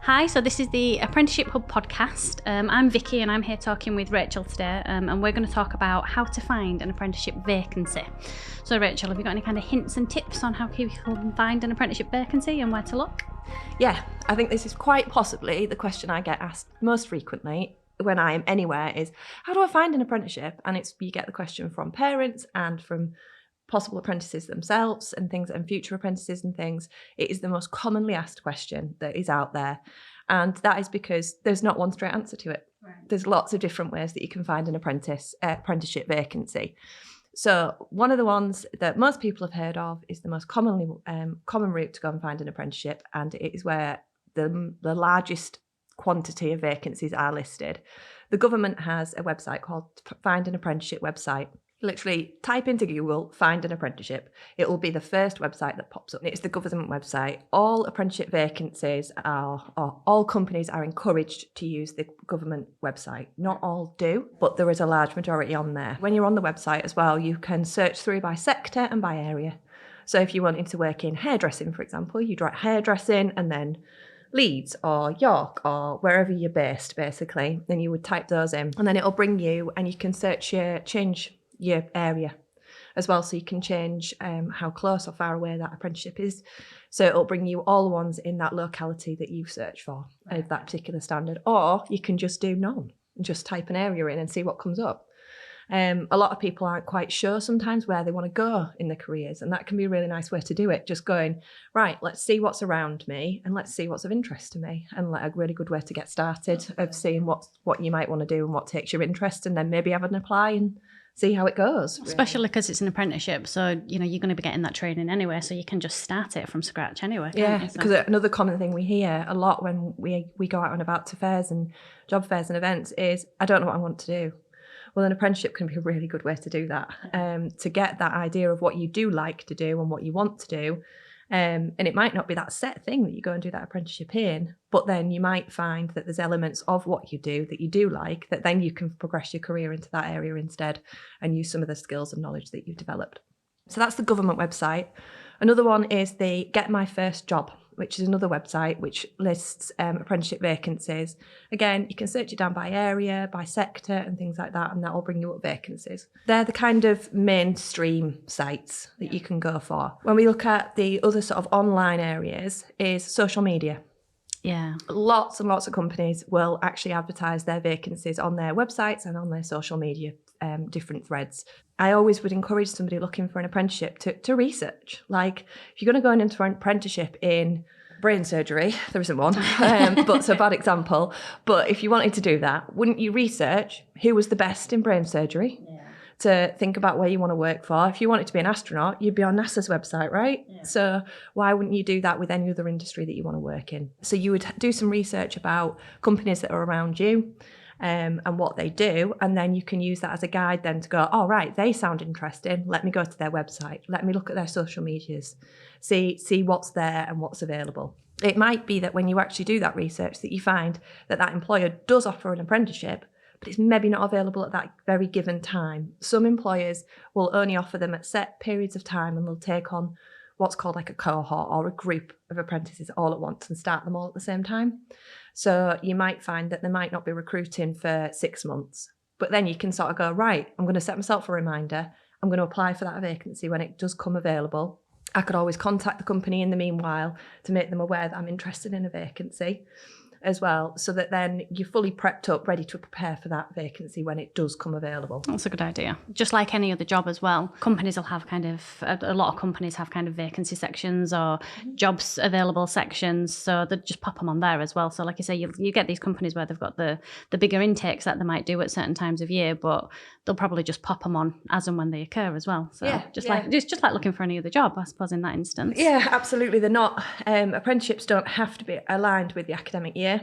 Hi, so this is the Apprenticeship Hub podcast. I'm Vicky and I'm here talking with Rachel today, and we're going to talk about how to find an apprenticeship vacancy. So Rachel, have you got any kind of hints and tips on how people can find an apprenticeship vacancy and where to look? Yeah, I think this is quite possibly the question I get asked most frequently when I am anywhere is, how do I find an apprenticeship? And you get the question from parents and from possible apprentices themselves and things, and future apprentices and things. It is the most commonly asked question that is out there. And that is because there's not one straight answer to it. Right. There's lots of different ways that you can find an apprenticeship vacancy. So one of the ones that most people have heard of is the most common route to go and find an apprenticeship, and it is where the largest quantity of vacancies are listed. The government has a website called Find an Apprenticeship website. Literally type into Google, find an apprenticeship. It will be the first website that pops up. It's the government website. All apprenticeship vacancies all companies are encouraged to use the government website. Not all do, but there is a large majority on there. When you're on the website as well, you can search through by sector and by area. So if you wanted to work in hairdressing, for example, you'd write hairdressing and then Leeds or York or wherever you're based, basically. Then you would type those in and then it'll bring you, and you can change your area as well, so you can change how close or far away that apprenticeship is, so it'll bring you all the ones in that locality that you search for of that particular standard. Or you can just do none and just type an area in and see what comes up. A lot of people aren't quite sure sometimes where they want to go in their careers, and that can be a really nice way to do it. Just going, right, let's see what's around me and let's see what's of interest to me, and a really good way to get started of seeing what you might want to do and what takes your interest, and then maybe have an apply and see how it goes. Especially because it's an apprenticeship, so you're going to be getting that training anyway, so you can just start it from scratch anyway. Yeah, because another common thing we hear a lot when we go out and about to fairs and job fairs and events is, I don't know what I want to do. Well, an apprenticeship can be a really good way to do that, to get that idea of what you do like to do and what you want to do. And it might not be that set thing that you go and do that apprenticeship in, but then you might find that there's elements of what you do that you do like, that then you can progress your career into that area instead and use some of the skills and knowledge that you've developed. So that's the government website. Another one is the Get My First Job, which is another website which lists apprenticeship vacancies. Again, you can search it down by area, by sector and things like that, and that will bring you up vacancies. They're the kind of mainstream sites that you can go for. When we look at the other sort of online areas is social media. Yeah. Lots and lots of companies will actually advertise their vacancies on their websites and on their social media different threads. I always would encourage somebody looking for an apprenticeship to research. Like, if you're going to go into an apprenticeship in brain surgery, there isn't one, but it's a bad example. But if you wanted to do that, wouldn't you research who was the best in brain surgery? Yeah. To think about where you want to work for. If you wanted to be an astronaut, you'd be on NASA's website, right? Yeah. So why wouldn't you do that with any other industry that you want to work in? So you would do some research about companies that are around you, and what they do, and then you can use that as a guide then to go, oh right, they sound interesting, let me go to their website, let me look at their social medias, see what's there and what's available. It might be that when you actually do that research that you find that employer does offer an apprenticeship, but it's maybe not available at that very given time. Some employers will only offer them at set periods of time, and they'll take on what's called like a cohort or a group of apprentices all at once and start them all at the same time. So you might find that they might not be recruiting for 6 months, but then you can sort of go, right, I'm going to set myself a reminder. I'm going to apply for that vacancy when it does come available. I could always contact the company in the meanwhile to make them aware that I'm interested in a vacancy as well, so that then you're fully prepped up, ready to prepare for that vacancy when it does come available. That's a good idea. Just like any other job as well, companies will have a lot of companies have kind of vacancy sections or jobs available sections, so they just pop them on there as well. So like you say, you get these companies where they've got the bigger intakes that they might do at certain times of year, but they'll probably just pop them on as and when they occur as well. So just like looking for any other job, I suppose, in that instance. Yeah, absolutely. They're not apprenticeships don't have to be aligned with the academic year,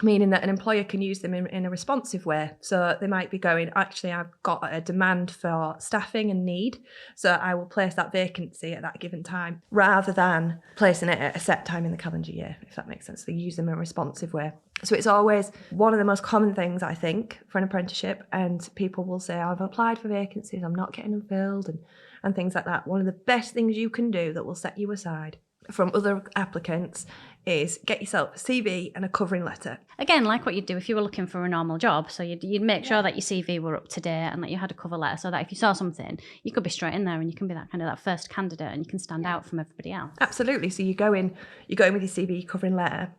meaning that an employer can use them in a responsive way. So they might be going, actually, I've got a demand for staffing and need, so I will place that vacancy at that given time, rather than placing it at a set time in the calendar year, if that makes sense. They use them in a responsive way. So it's always one of the most common things, I think, for an apprenticeship, and people will say, I've applied for vacancies, I'm not getting them filled, and things like that. One of the best things you can do that will set you aside from other applicants is get yourself a CV and a covering letter. Again, like what you'd do if you were looking for a normal job. So you'd make sure that your CV were up to date and that you had a cover letter so that if you saw something, you could be straight in there and you can be that kind of that first candidate and you can stand out from everybody else. Absolutely. So you go in with your CV, covering letter,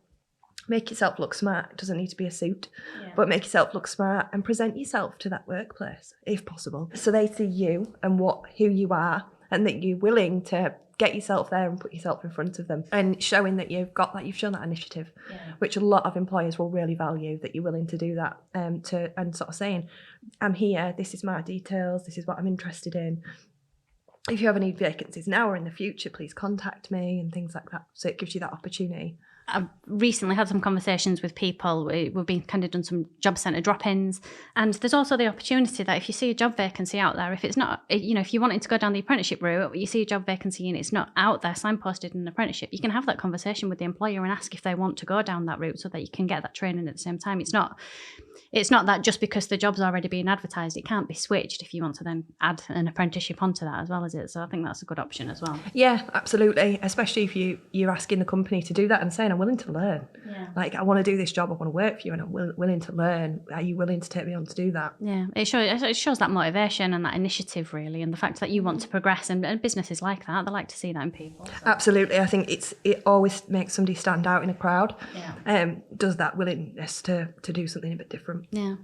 make yourself look smart. It doesn't need to be a suit, but make yourself look smart and present yourself to that workplace if possible. So they see you and who you are and that you're willing to get yourself there and put yourself in front of them, and showing that you've shown that initiative, which a lot of employers will really value, that you're willing to do that, and sort of saying, I'm here, this is my details, this is what I'm interested in. If you ever need vacancies now or in the future, please contact me, and things like that. So it gives you that opportunity. I've recently had some conversations with people. We've been kind of done some job centre drop-ins, and there's also the opportunity that if you see a job vacancy out there, if it's not, if you wanted to go down the apprenticeship route, you see a job vacancy and it's not out there signposted in an apprenticeship, you can have that conversation with the employer and ask if they want to go down that route so that you can get that training at the same time. It's not that just because the job's already being advertised, it can't be switched if you want to then add an apprenticeship onto that as well as it. So I think that's a good option as well. Yeah, absolutely. Especially if you're asking the company to do that and saying, I'm willing to learn. Yeah. Like, I want to do this job, I want to work for you and I'm willing to learn. Are you willing to take me on to do that? Yeah, it shows that motivation and that initiative really, and the fact that you want to progress, and businesses like that, they like to see that in people. So. Absolutely. I think it always makes somebody stand out in a crowd. Yeah. Does that willingness to do something a bit different. Yeah.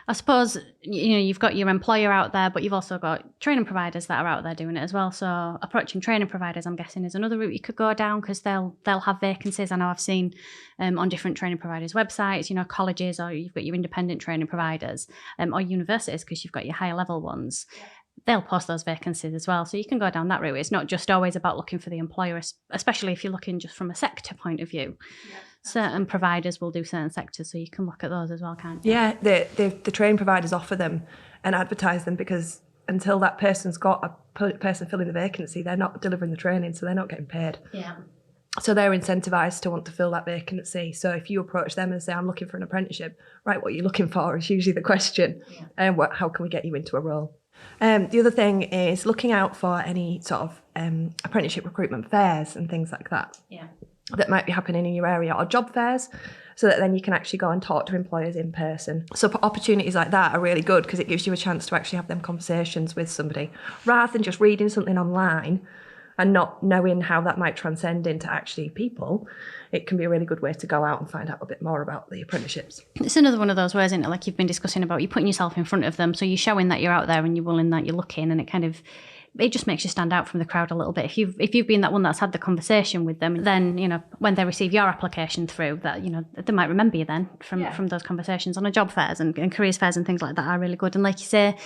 I suppose, you've got your employer out there, but you've also got training providers that are out there doing it as well. So approaching training providers, I'm guessing, is another route you could go down, because they'll have vacancies. I know I've seen on different training providers' websites, colleges, or you've got your independent training providers, or universities, because you've got your higher level ones. Yeah. They'll post those vacancies as well. So you can go down that route. It's not just always about looking for the employer, especially if you're looking just from a sector point of view. Yeah. Certain providers will do certain sectors, so you can look at those as well, can't you? Yeah, the training providers offer them and advertise them, because until that person's got a person filling the vacancy, they're not delivering the training, so they're not getting paid. Yeah. So they're incentivised to want to fill that vacancy. So if you approach them and say, I'm looking for an apprenticeship, right, what are you looking for is usually the question. Yeah. And how can we get you into a role? The other thing is looking out for any sort of apprenticeship recruitment fairs and things like that. Yeah. That might be happening in your area, or job fairs, so that then you can actually go and talk to employers in person. So opportunities like that are really good, because it gives you a chance to actually have them conversations with somebody, rather than just reading something online and not knowing how that might transcend into actually people. It can be a really good way to go out and find out a bit more about the apprenticeships. It's another one of those ways, isn't it? Like you've been discussing about, you're putting yourself in front of them, so you're showing that you're out there and you're willing, that you're looking, and it just makes you stand out from the crowd a little bit. If you've been that one that's had the conversation with them, then when they receive your application through, that they might remember you then from those conversations. On a job fairs and careers fairs and things like that are really good. And like you say,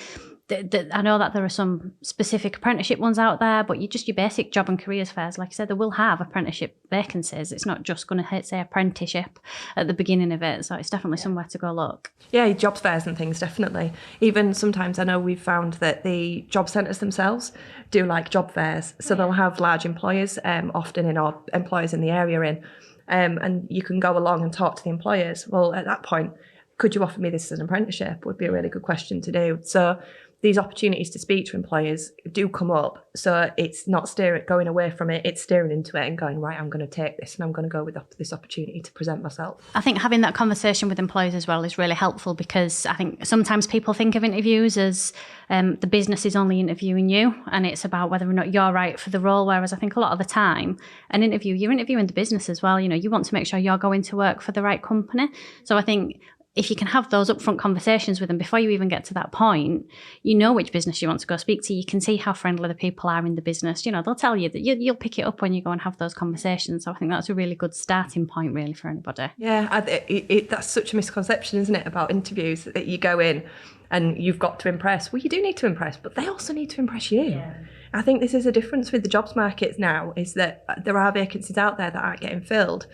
I know that there are some specific apprenticeship ones out there, but your basic job and careers fairs, like I said, they will have apprenticeship vacancies. It's not just going to say apprenticeship at the beginning of it. So it's definitely somewhere to go look. Yeah, job fairs and things, definitely. Even sometimes I know we've found that the job centres themselves do like job fairs. So they'll have large employers, often or employers in the area and you can go along and talk to the employers. Well, at that point, could you offer me this as an apprenticeship? Would be a really good question to do. So these opportunities to speak to employers do come up. So it's not going away from it, it's steering into it and going, right, I'm going to take this and I'm going to go with this opportunity to present myself. I think having that conversation with employers as well is really helpful, because I think sometimes people think of interviews as the business is only interviewing you and it's about whether or not you're right for the role, whereas I think a lot of the time, you're interviewing the business as well. You want to make sure you're going to work for the right company. So I think if you can have those upfront conversations with them before you even get to that point, which business you want to go speak to. You can see how friendly the people are in the business. They'll tell you that you'll pick it up when you go and have those conversations. So I think that's a really good starting point, really, for anybody. Yeah, that's such a misconception, isn't it, about interviews, that you go in and you've got to impress. Well, you do need to impress, but they also need to impress you. Yeah. I think this is a difference with the jobs markets now, is that there are vacancies out there that aren't getting filled.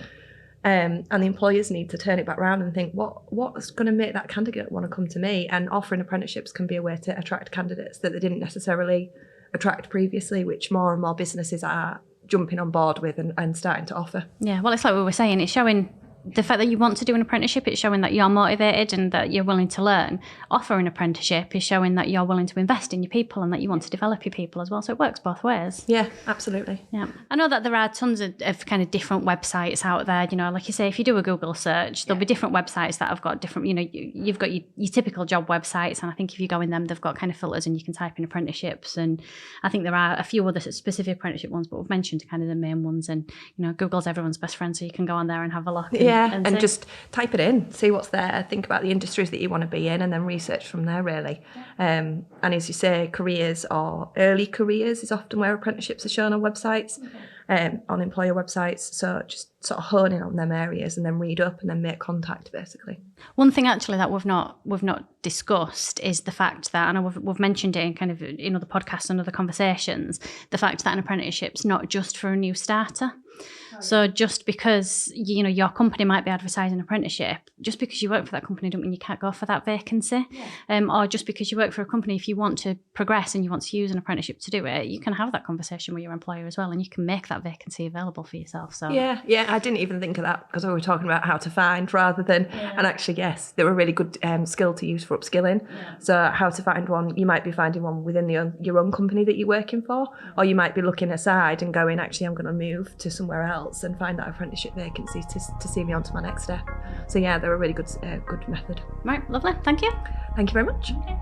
And the employers need to turn it back around and think, what's going to make that candidate want to come to me? And offering apprenticeships can be a way to attract candidates that they didn't necessarily attract previously, which more and more businesses are jumping on board with and starting to offer. Yeah, well, it's like we were saying, it's showing the fact that you want to do an apprenticeship, it's showing that you're motivated and that you're willing to learn. Offer an apprenticeship is showing that you're willing to invest in your people and that you want to develop your people as well. So it works both ways. Yeah, absolutely. Yeah. I know that there are tons of kind of different websites out there. You know, like you say, if you do a Google search, there'll be different websites that have got different, you know, you've got your typical job websites. And I think if you go in them, they've got kind of filters and you can type in apprenticeships. And I think there are a few other specific apprenticeship ones, but we've mentioned kind of the main ones. And, you know, Google's everyone's best friend. So you can go on there and have a look. And just type it in, see what's there, think about the industries that you want to be in, and then research from there, really. And as you say, careers or early careers is often where apprenticeships are shown on websites, on employer websites. So just sort of hone in on them areas and then read up and then make contact, basically. One thing actually that we've not discussed is the fact that, and we've mentioned it in kind of in other podcasts and other conversations, the fact that an apprenticeship's not just for a new starter. So just because, you know, your company might be advertising an apprenticeship, just because you work for that company doesn't mean you can't go for that vacancy. Or just because you work for a company, if you want to progress and you want to use an apprenticeship to do it, you can have that conversation with your employer as well, and you can make that vacancy available for yourself. So yeah, I didn't even think of that because we were talking about how to find rather than, and actually, yes, they're a really good skill to use for upskilling. So how to find one, you might be finding one within your own company that you're working for, or you might be looking aside and going, actually, I'm going to move to somewhere else and find that apprenticeship vacancy to see me on to my next step. So yeah, they're a really good method. Right, lovely. Thank you. Thank you very much. Okay.